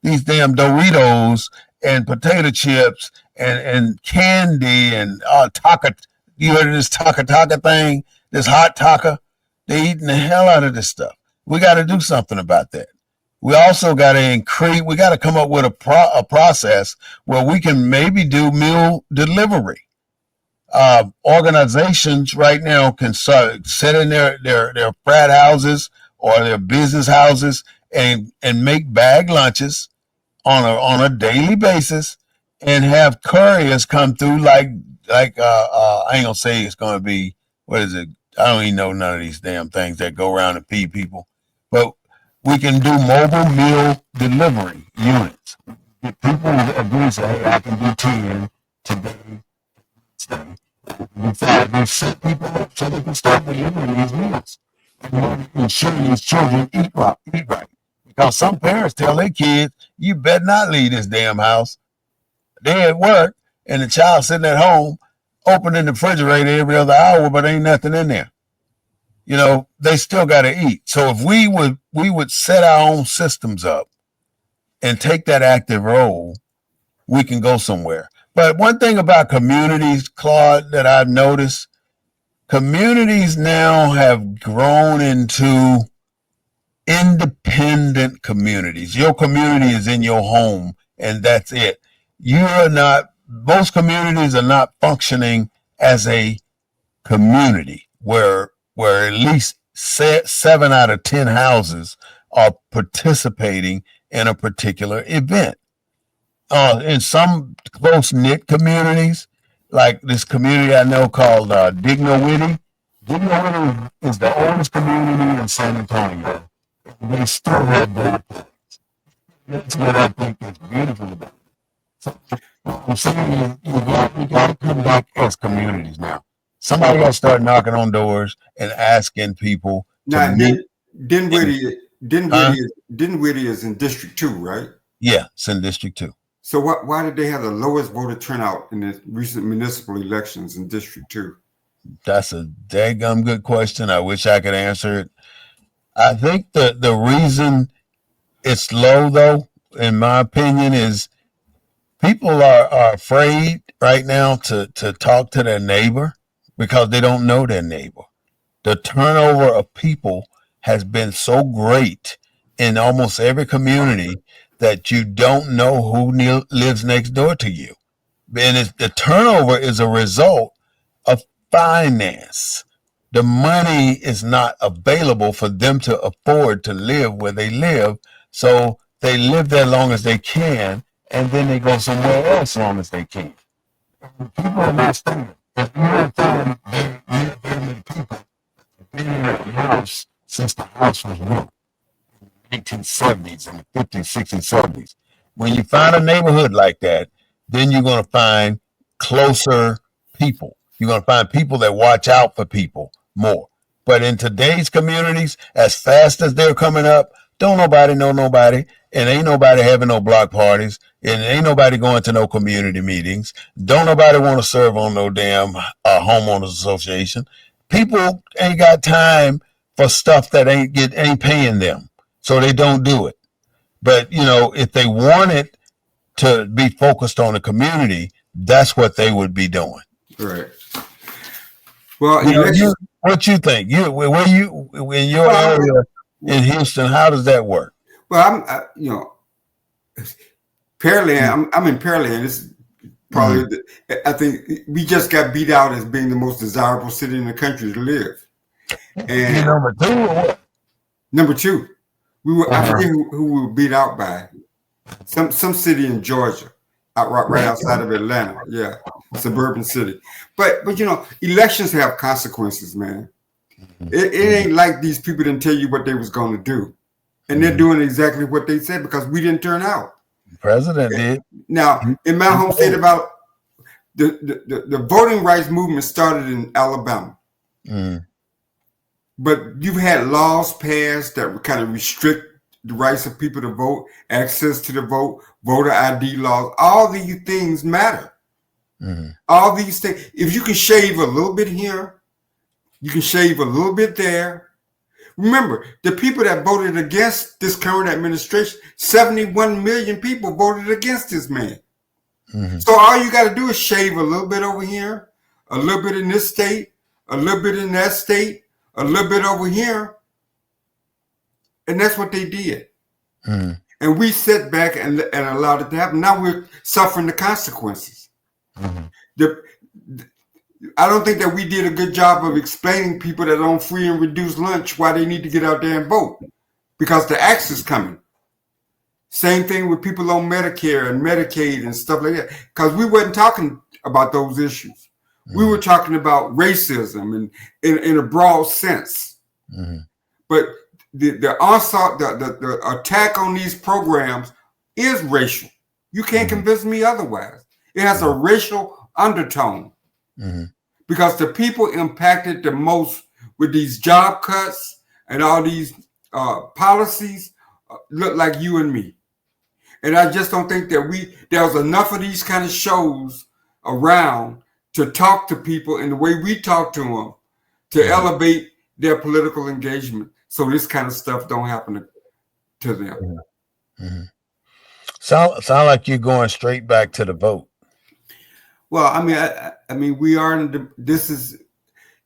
these damn Doritos and potato chips and candy and taco? You heard of this taco thing? This hot taco? They're eating the hell out of this stuff. We got to do something about that. We also got to increase. We got to come up with a process where we can maybe do meal delivery. Organizations right now can sit in their frat houses or their business houses and make bag lunches on a daily basis and have couriers come through like I ain't gonna say it's gonna be, what is it? I don't even know none of these damn things that go around and feed people, but we can do mobile meal delivery units. If people agree, say, hey, I can do 10 today, we set people up so they can start delivering these meals. And we want to ensure these children eat right. Because some parents tell their kids, you better not leave this damn house. They're at work and the child sitting at home opening the refrigerator every other hour, but ain't nothing in there. You know, they still got to eat. So if we would set our own systems up and take that active role, we can go somewhere. But one thing about communities, Claude, that I've noticed, communities now have grown into independent communities. Your community is in your home, and that's it. Most communities are not functioning as a community where at least 7 out of 10 houses are participating in a particular event. In some close-knit communities, like this community I know called Dignowity. Dignowity is the oldest community in San Antonio. They still have that. That's what I think is beautiful about it. So what I'm saying is we got to come back as communities now. Somebody got to start knocking on doors and asking people to meet. Dinwiddie is in District 2, right? Yeah, it's in District 2. So why did they have the lowest voter turnout in the recent municipal elections in District 2? That's a daggum good question. I wish I could answer it. I think the reason it's low though, in my opinion, is people are afraid right now to talk to their neighbor because they don't know their neighbor. The turnover of people has been so great in almost every community that you don't know who lives next door to you. And the turnover is a result of finance. The money is not available for them to afford to live where they live. So they live there long as they can, and then they go somewhere else long as they can. People are not staying. If you don't find very many people been in the house since the house was built. 1970s and the 50s, 60s, 70s. When you find a neighborhood like that, then you're going to find closer people. You're going to find people that watch out for people more. But in today's communities, as fast as they're coming up, don't nobody know nobody, and ain't nobody having no block parties, and ain't nobody going to no community meetings. Don't nobody want to serve on no damn homeowners association. People ain't got time for stuff that ain't paying them, so they don't do it. But if they wanted to be focused on the community, that's what they would be doing. Right. Well, what you think? Where you in your area in Houston? How does that work? Well, Pearland. I'm in Pearland. It's probably. I think we just got beat out as being the most desirable city in the country to live. And number two or what? Number two, we were. I forget who we were beat out by. Some city in Georgia, right outside of Atlanta. Yeah, suburban city. But elections have consequences, man. It ain't like these people didn't tell you what they was going to do, and they're doing exactly what they said because we didn't turn out. The president did. Now, in my home state, about the voting rights movement started in Alabama. But you've had laws passed that kind of restrict the rights of people to vote, access to the vote, voter ID laws. All these things matter. All these things. If you can shave a little bit here, you can shave a little bit there. Remember, the people that voted against this current administration, 71 million people voted against this man. So all you got to do is shave a little bit over here, a little bit in this state, a little bit in that state, a little bit over here. And that's what they did. And we sat back and allowed it to happen. Now we're suffering the consequences. I don't think that we did a good job of explaining people that on free and reduced lunch why they need to get out there and vote. Because the axe is coming. Same thing with people on Medicare and Medicaid and stuff like that. Because we wasn't talking about those issues. We were talking about racism and in a broad sense. But the onslaught, the attack on these programs is racial. You can't convince me otherwise. It has a racial undertone. Because the people impacted the most with these job cuts and all these policies look like you and me. And I just don't think that there's enough of these kind of shows around to talk to people in the way we talk to them to elevate their political engagement. So this kind of stuff don't happen to them. Sound like you're going straight back to the vote. Well, I mean, we are in this is,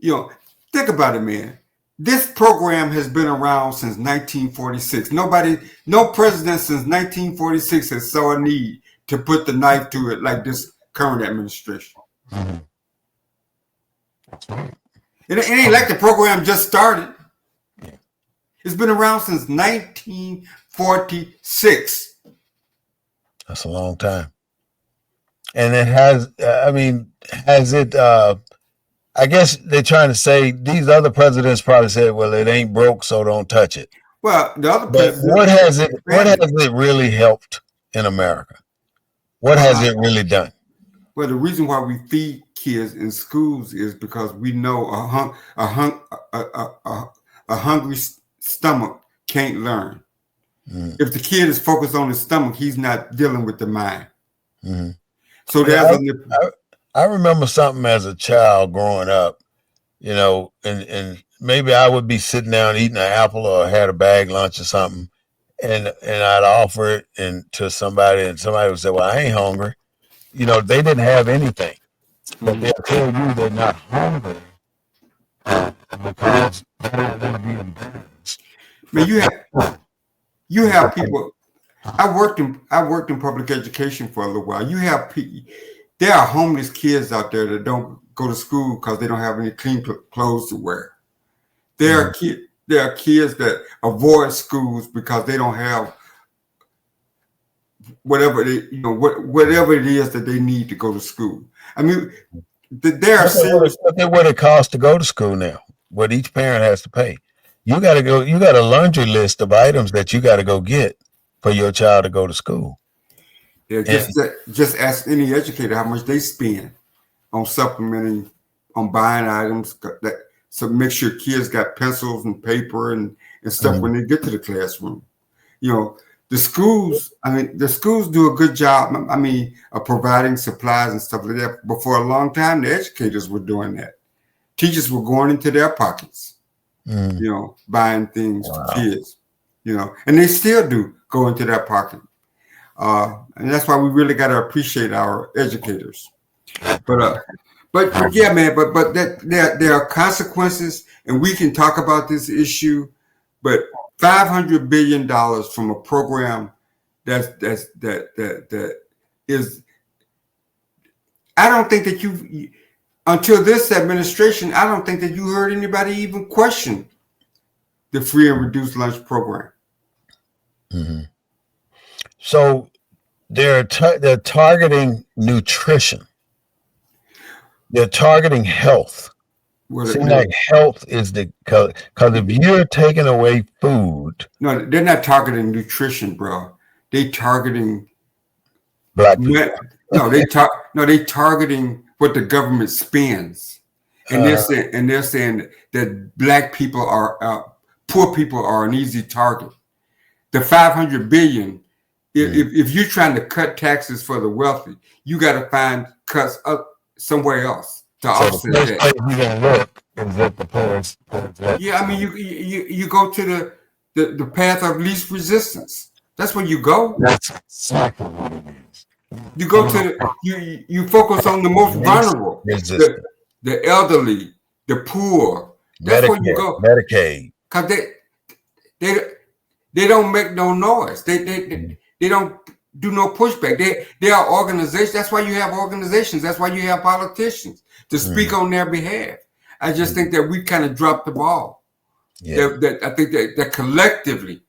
think about it, man. This program has been around since 1946. No president since 1946 has saw a need to put the knife to it like this current administration. It ain't like the program just started. It's been around since 1946. That's a long time. And it has it, I guess they're trying to say these other presidents probably said, well, it ain't broke, so don't touch it. Well, the other presidents. What has it really helped in America? What has it really done? Well, the reason why we feed kids in schools is because we know a hungry stomach can't learn. If the kid is focused on his stomach, he's not dealing with the mind. So I remember something as a child growing up, and maybe I would be sitting down eating an apple or had a bag lunch or something, and I'd offer it to somebody, and somebody would say, "Well, I ain't hungry." They didn't have anything, but they'll tell you they're not hungry because they don't want to be embarrassed. Man, you have people. I worked in public education for a little while. There are homeless kids out there that don't go to school because they don't have any clean clothes to wear. There are kids that avoid schools because they don't have whatever whatever it is that they need to go to school. I mean, there are serious. Look at what it costs to go to school now. What each parent has to pay. You got to go. You got a laundry list of items that you got to go get for your child to go to school. Yeah, just ask any educator how much they spend on supplementing, on buying items so make sure kids got pencils and paper and stuff when they get to the classroom. The schools do a good job, of providing supplies and stuff like that. But for a long time, the educators were doing that. Teachers were going into their pockets, buying things for kids, and they still do go into their pocket. And that's why we really got to appreciate our educators. But yeah, man, but there are consequences, and we can talk about this issue, but $500 billion from a program that is, I don't think that until this administration, I don't think that you heard anybody even question the free and reduced lunch program. Mm-hmm. So they're targeting nutrition. They're targeting health. Seems like health is because if you're taking away food. No, they're not targeting nutrition, bro. They targeting black people. They targeting what the government spends, and they're saying that black people poor people are an easy target. The $500 billion. If you're trying to cut taxes for the wealthy, you got to find cuts up somewhere else to offset that. You gonna look is at the poorest. Yeah, I mean, you go to the path of least resistance. That's where you go. That's exactly what it is. You go to you focus on the most vulnerable, the elderly, the poor. That's where you go. Medicaid, because they don't make no noise. They don't do no pushback. They are organizations. That's why you have organizations. That's why you have politicians to speak on their behalf. I just think that we kind of dropped the ball. Yeah. I think that collectively,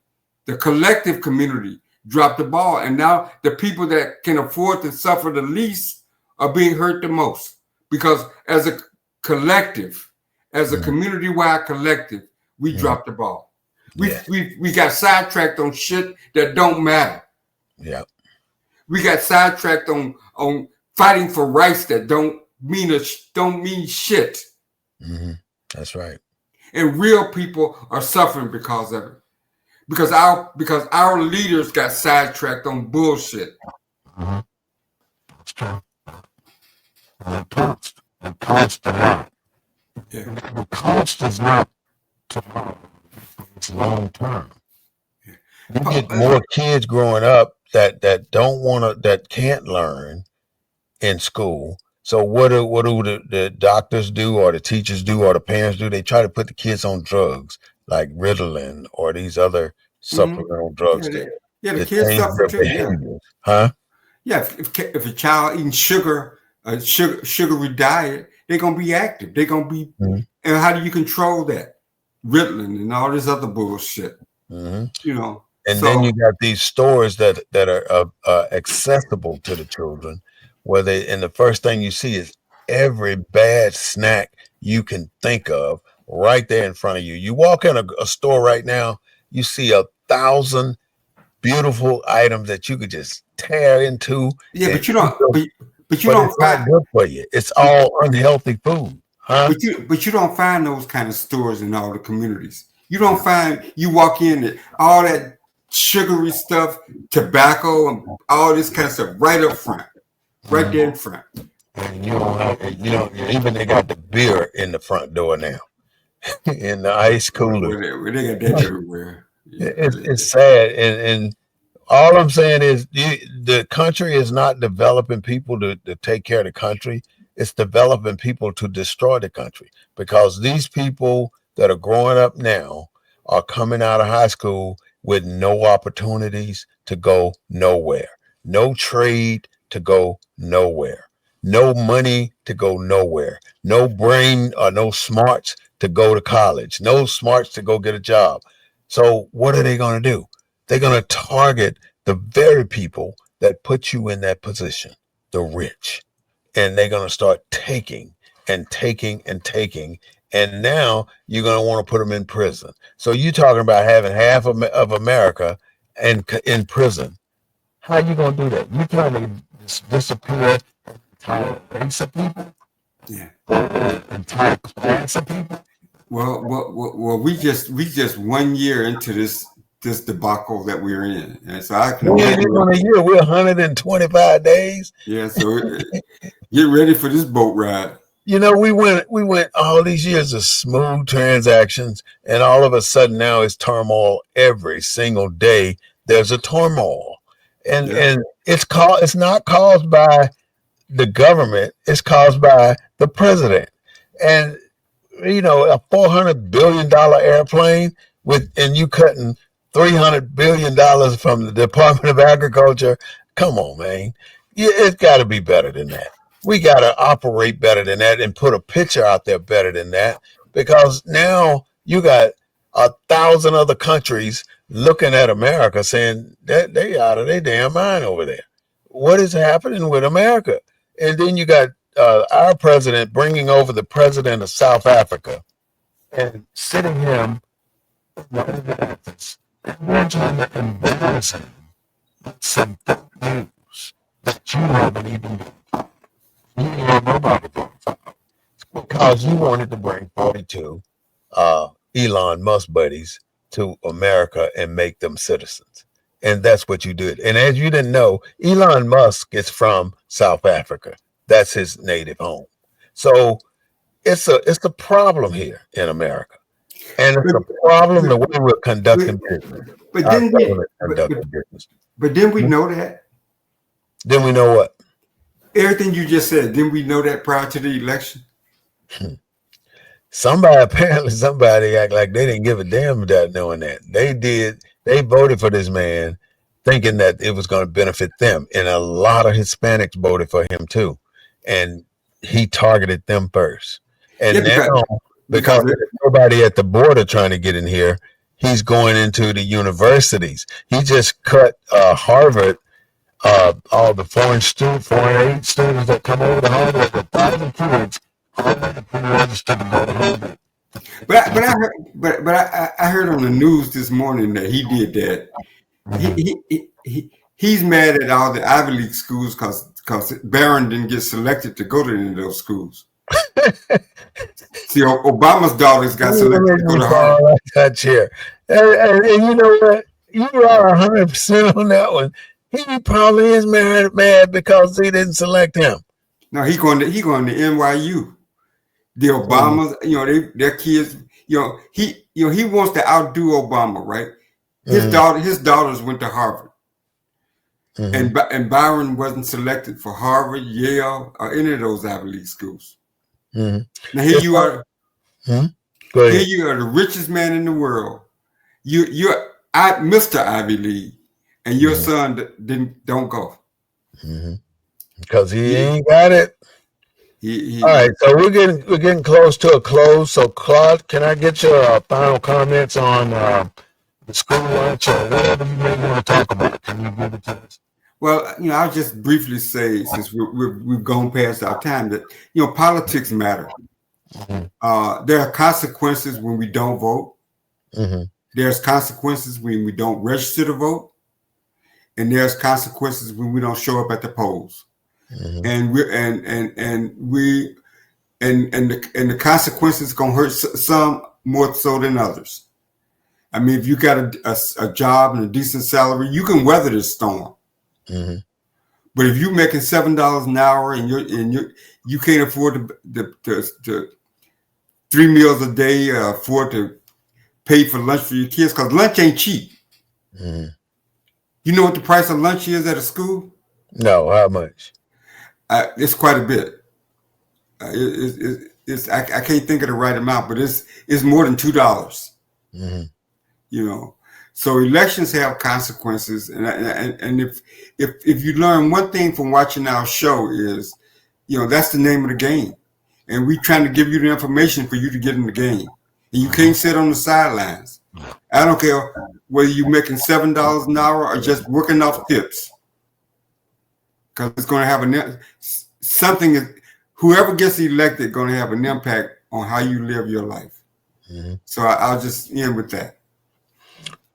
the collective community dropped the ball. And now the people that can afford to suffer the least are being hurt the most. Because as a collective, as a community-wide collective, we dropped the ball. We got sidetracked on shit that don't matter. Yeah. We got sidetracked on fighting for rights that don't mean shit. Mm-hmm. That's right. And real people are suffering because of it. Because our leaders got sidetracked on bullshit. Mm-hmm. That's true. The cost a lot. Yeah. The cost is not tomorrow. It's long term. You get more kids growing up that can't learn in school. So what do the doctors do, or the teachers do, or the parents do? They try to put the kids on drugs like Ritalin or these other supplemental drugs. The kids suffer too. Yeah. Huh? Yeah. If a child eating sugary diet, they're gonna be active. They're gonna be. And how do you control that? Ritalin and all this other bullshit. Mm-hmm. And then you got these stores that are accessible to the children, where and the first thing you see is every bad snack you can think of right there in front of you. You walk in a store right now, you see 1,000 beautiful items that you could just tear into. Yeah, but you don't. But you don't it's not good for you. It's all unhealthy food, huh? But you don't find those kind of stores in all the communities. You don't find. You walk in all that sugary stuff, tobacco, and all this kind of stuff right up front, right there in front. And even they got the beer in the front door now, in the ice cooler. They got that everywhere. It's sad, and all I'm saying is the country is not developing people to take care of the country. It's developing people to destroy the country because these people that are growing up now are coming out of high school with no opportunities to go nowhere, no trade to go nowhere, no money to go nowhere, no brain or no smarts to go to college, no smarts to go get a job. So what are they going to do? They're going to target the very people that put you in that position, the rich. And they're going to start taking and taking and taking. And now you're going to want to put them in prison. So you're talking about having half of America in prison. How are you going to do that? You're trying to disappear entire race of people? Yeah. Entire class of people? Well, we just 1 year into this debacle that we're in, and so I can imagine. On a year, we're 125 days. Yeah, so get ready for this boat ride. You know, we went all these years of smooth transactions, and all of a sudden now it's turmoil every single day. There's a turmoil, and it's not caused by the government. It's caused by the president, and you know, a $400 billion airplane and you cutting $300 billion from the Department of Agriculture. Come on, man. It's got to be better than that. We got to operate better than that and put a picture out there better than that, because now you got 1,000 other countries looking at America saying that they out of their damn mind over there. What is happening with America? And then you got our president bringing over the president of South Africa and sitting him in the office and we're trying to embarrass him with some fake news that you haven't even been. You have nobody because you wanted to bring 42 Elon Musk buddies to America and make them citizens. And that's what you did. And as you didn't know, Elon Musk is from South Africa. That's his native home. So it's a problem here in America. And it's a problem the way we're conducting business. But didn't we know that? Then we know what? Everything you just said, didn't we know that prior to the election? Somebody act like they didn't give a damn about knowing that. They did. They voted for this man thinking that it was going to benefit them. And a lot of Hispanics voted for him too. And he targeted them first. And now, because there's nobody at the border trying to get in here, he's going into the universities. He just cut Harvard, all the foreign aid students that come over to Harvard, 1,000 kids, registered to go to Harvard. But I heard on the news this morning that he did that. Mm-hmm. He's mad at all the Ivy League schools because Barron didn't get selected to go to any of those schools. See, Obama's daughters got selected to go to Harvard. That chair. And you know what? You are 100% on that one. He probably is mad because they didn't select him. No, he's going to NYU. The Obamas, their kids, he wants to outdo Obama, right? His daughters went to Harvard, and Byron wasn't selected for Harvard, Yale, or any of those Ivy League schools. Now here you are, here you are, the richest man in the world. You're Mr. Ivy League, and your son don't go because he ain't got it. All right, so we're getting close to a close. So, Claude, can I get your final comments on the school lunch or whatever you may want to talk about? Can you give it to us? Well, I'll just briefly say, since we've gone past our time, that politics matter. There are consequences when we don't vote. There's consequences when we don't register to vote, and there's consequences when we don't show up at the polls. And the consequences gonna hurt some more so than others. I mean, if you got a job and a decent salary, you can weather this storm. But if you're making $7 an hour and you can't afford to 3 meals a day, afford to pay for lunch for your kids, because lunch ain't cheap. Mm-hmm. You know what the price of lunch is at a school? No, how much? It's quite a bit. I can't think of the right amount, but it's more than $2. Mm-hmm. You know, so elections have consequences, and if you learn one thing from watching our show is, that's the name of the game, and we trying to give you the information for you to get in the game, and you can't sit on the sidelines. I don't care whether you're making $7 an hour or just working off tips, because it's going to have something. Whoever gets elected going to have an impact on how you live your life. Mm-hmm. So I'll just end with that.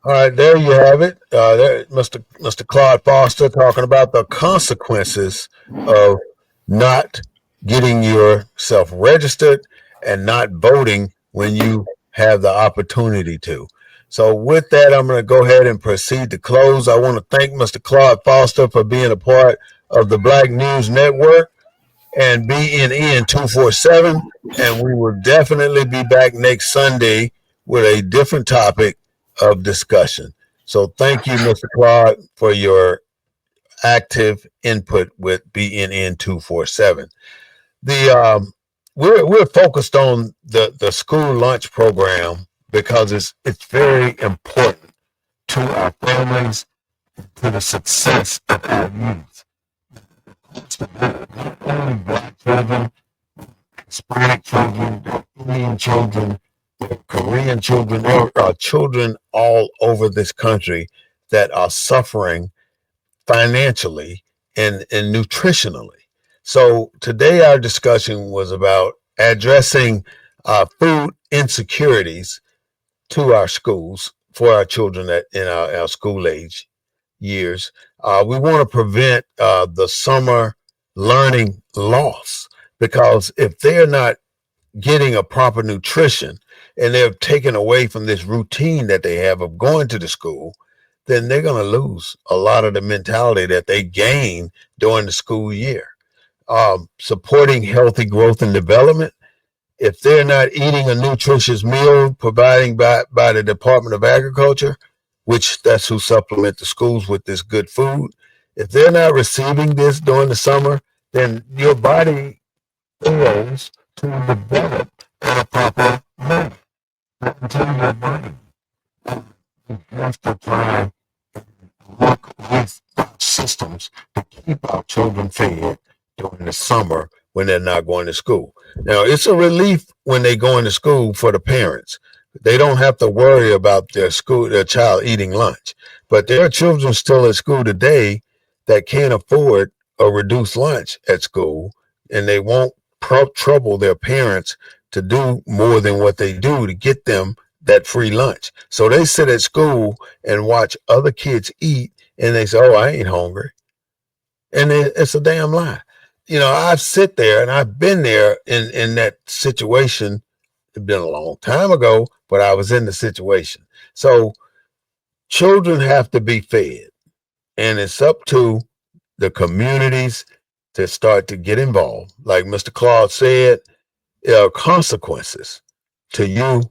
All right, there you have it. There, Mr. Claude Foster talking about the consequences of not getting yourself registered and not voting when you have the opportunity to. So with that, I'm going to go ahead and proceed to close. I want to thank Mr. Claude Foster for being a part of the Black News Network and BNN 247. And we will definitely be back next Sunday with a different topic of discussion. So thank you, Mr. Claude, for your active input with BNN 247. We're focused on the school lunch program because it's very important to our families, to the success of our youth. Not only Black children, Hispanic children, Indian children, Korean children, there are children all over this country that are suffering financially and nutritionally. So today our discussion was about addressing food insecurities to our schools for our children in our school age years. We want to prevent the summer learning loss, because if they're not getting a proper nutrition and they're taken away from this routine that they have of going to the school, then they're going to lose a lot of the mentality that they gain during the school year. Supporting healthy growth and development. If they're not eating a nutritious meal provided by the Department of Agriculture, which that's who supplement the schools with this good food, if they're not receiving this during the summer, then your body fails to develop in a proper manner. Until your body, you have to try and work with systems to keep our children fed during the summer when they're not going to school. Now, it's a relief when they go into school for the parents. They don't have to worry about their child eating lunch. But there are children still at school today that can't afford a reduced lunch at school, and they won't trouble their parents to do more than what they do to get them that free lunch. So they sit at school and watch other kids eat, and they say, "Oh, I ain't hungry." And it's a damn lie. I've sit there and I've been there in that situation. It's been a long time ago, but I was in the situation. So children have to be fed, and it's up to the communities to start to get involved. Like Mr. Claude said, there are consequences to you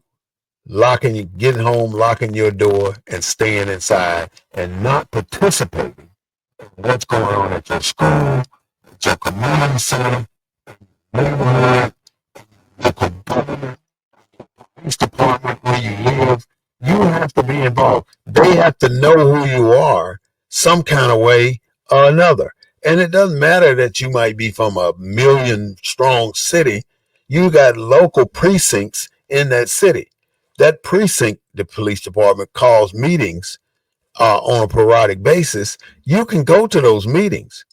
getting home, locking your door, and staying inside and not participating in what's going on at your school, at your community center, neighborhood, local government, police department, where you live. You have to be involved. They have to know who you are some kind of way or another. And it doesn't matter that you might be from a million-strong city. You got local precincts in that city. That precinct, the police department calls meetings on a periodic basis. You can go to those meetings,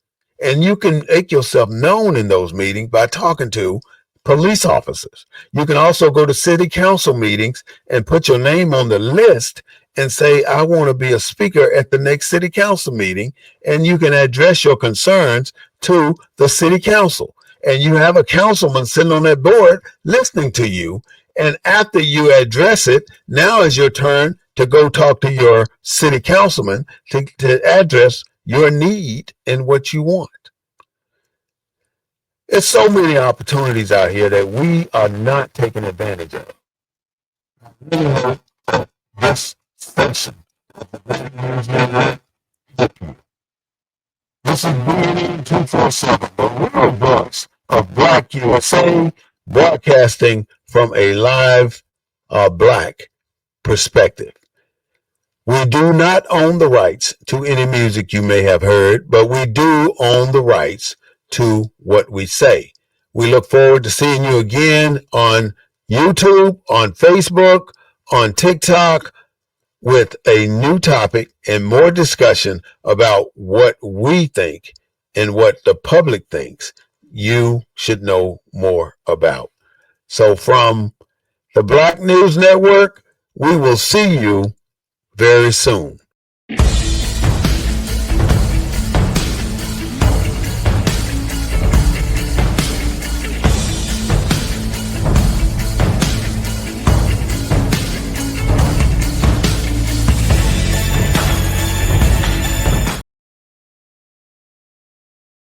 and you can make yourself known in those meetings by talking to police officers. You can also go to city council meetings and put your name on the list and say, "I want to be a speaker at the next city council meeting," and you can address your concerns to the city council. And you have a councilman sitting on that board listening to you. And after you address it, now is your turn to go talk to your city councilman to address your need and what you want. There's so many opportunities out here that we are not taking advantage of. I really hope that this station at the Black News Network with you. This is BNE 247, the real voice of Black USA, broadcasting from a live Black perspective. We do not own the rights to any music you may have heard, but we do own the rights to what we say. We look forward to seeing you again on YouTube, on Facebook, on TikTok, with a new topic and more discussion about what we think and what the public thinks you should know more about. So from the Black News Network, we will see you very soon.